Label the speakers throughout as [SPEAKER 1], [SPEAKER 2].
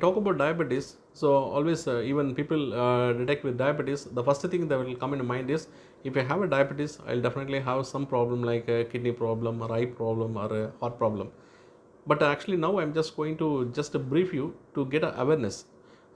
[SPEAKER 1] talk about diabetes, so always even people detect with diabetes, the first thing that will come in mind is, if I have a diabetes, I'll definitely have some problem like a kidney problem or eye problem or a heart problem. But actually now I'm just going to just brief you to get a awareness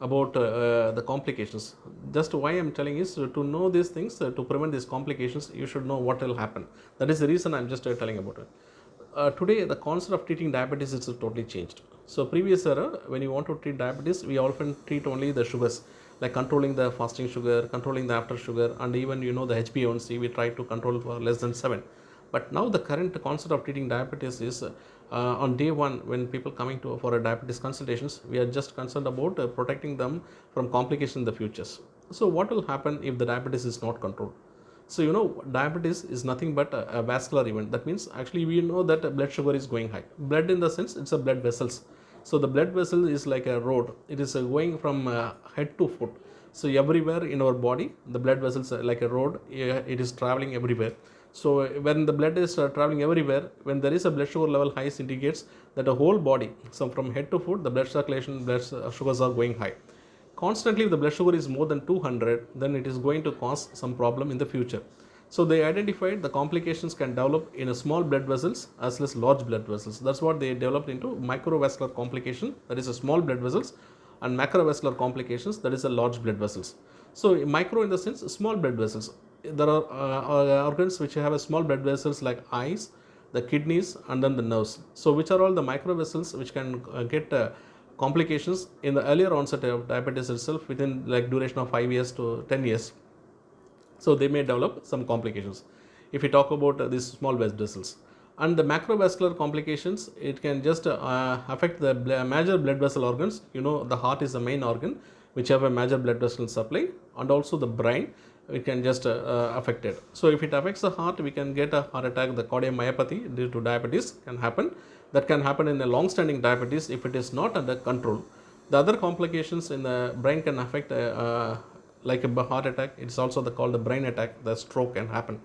[SPEAKER 1] about the complications. Just why I'm telling is to know these things, to prevent these complications you should know what will happen. That is the reason I'm just telling about it. Today the concept of treating diabetes is totally changed. So previous era, when you want to treat diabetes, we often treat only the sugars, like controlling the fasting sugar, controlling the after sugar, and even the HbA1c we try to control for less than 7. But now the current concept of treating diabetes is, on day one when people coming to for a diabetes consultations, we are just concerned about protecting them from complications in the futures. So what will happen if the diabetes is not controlled? So diabetes is nothing but a vascular event. That means actually we know that blood sugar is going high. Blood in the sense it's a blood vessels. So the blood vessel is like a road. It is going from head to foot. So everywhere in our body, the blood vessels are like a road. It is traveling everywhere. So when the blood is traveling everywhere, when there is a blood sugar level high, it indicates that the whole body, so from head to foot, the blood circulation, blood sugars are going high. Constantly, if the blood sugar is more than 200, then it is going to cause some problem in the future. So they identified the complications can develop in a small blood vessels as well as large blood vessels. That's what they developed into microvascular complication, that is a small blood vessels, and macrovascular complications, that is a large blood vessels. So micro in the sense small blood vessels. There are organs which have a small blood vessels like eyes, the kidneys, and then the nerves. So which are all the micro vessels which can get complications in the earlier onset of diabetes itself within like duration of 5 years to 10 years. So they may develop some complications if we talk about these small blood vessels. And the macrovascular complications, it can just affect the major blood vessel organs. The heart is the main organ which have a major blood vessel supply, and also the brain, it can just affect it. So if it affects the heart, we can get a heart attack. The cardiomyopathy due to diabetes can happen. That can happen in a long-standing diabetes if it is not under control. The other complications in the brain can affect like a heart attack. It's also called the brain attack. The stroke can happen.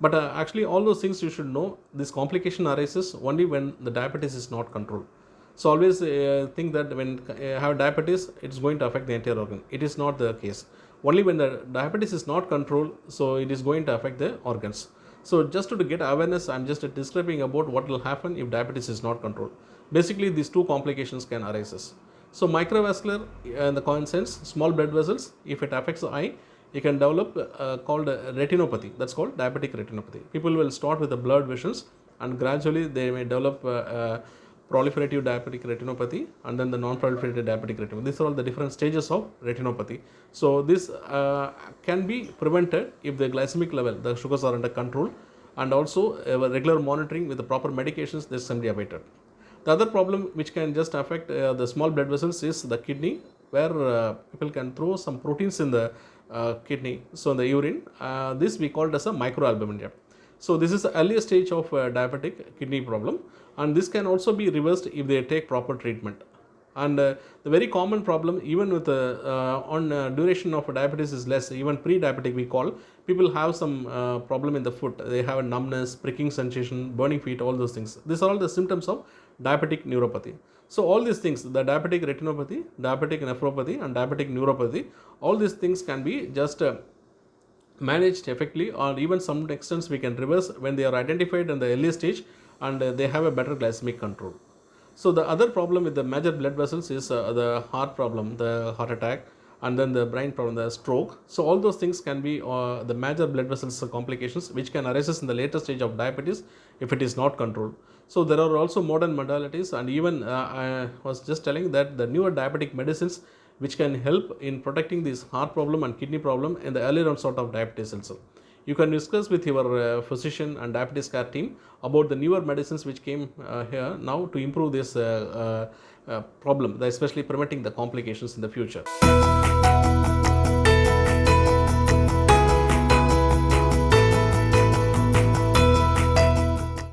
[SPEAKER 1] But actually all those things you should know, this complication arises only when the diabetes is not controlled. So always think that when you have diabetes, it's going to affect the entire organ. It is not the case. Only when the diabetes is not controlled, so it is going to affect the organs. So just to get awareness, I'm just describing about what will happen if diabetes is not controlled. Basically, these two complications can arise. So microvascular, in the common sense, small blood vessels, if it affects the eye, you can develop called retinopathy. That's called diabetic retinopathy. People will start with the blurred visions, and gradually they may develop proliferative diabetic retinopathy, and then the non-proliferative diabetic retinopathy. These are all the different stages of retinopathy. So this can be prevented if the glycemic level, the sugars are under control, and also regular monitoring with the proper medications, this can be avoided. The other problem which can just affect the small blood vessels is the kidney, where people can throw some proteins in the kidney, so in the urine. This we called as a microalbuminuria. So this is the earliest stage of diabetic kidney problem, and this can also be reversed if they take proper treatment. And the very common problem, even with on duration of diabetes is less, even pre-diabetic we call, people have some problem in the foot. They have a numbness, pricking sensation, burning feet, all those things. These are all the symptoms of diabetic neuropathy. So all these things, the diabetic retinopathy, diabetic nephropathy, and diabetic neuropathy, all these things can be just managed effectively, or even some extent we can reverse when they are identified in the early stage and they have a better glycemic control. So the other problem with the major blood vessels is the heart problem, the heart attack, and then the brain problem, the stroke. So all those things can be the major blood vessels complications which can arise in the later stage of diabetes if it is not controlled. So there are also modern modalities, and even I was just telling that the newer diabetic medicines which can help in protecting this heart problem and kidney problem in the earlier onset of diabetes also. You can discuss with your physician and diabetes care team about the newer medicines which came here now to improve this problem, especially preventing the complications in the future.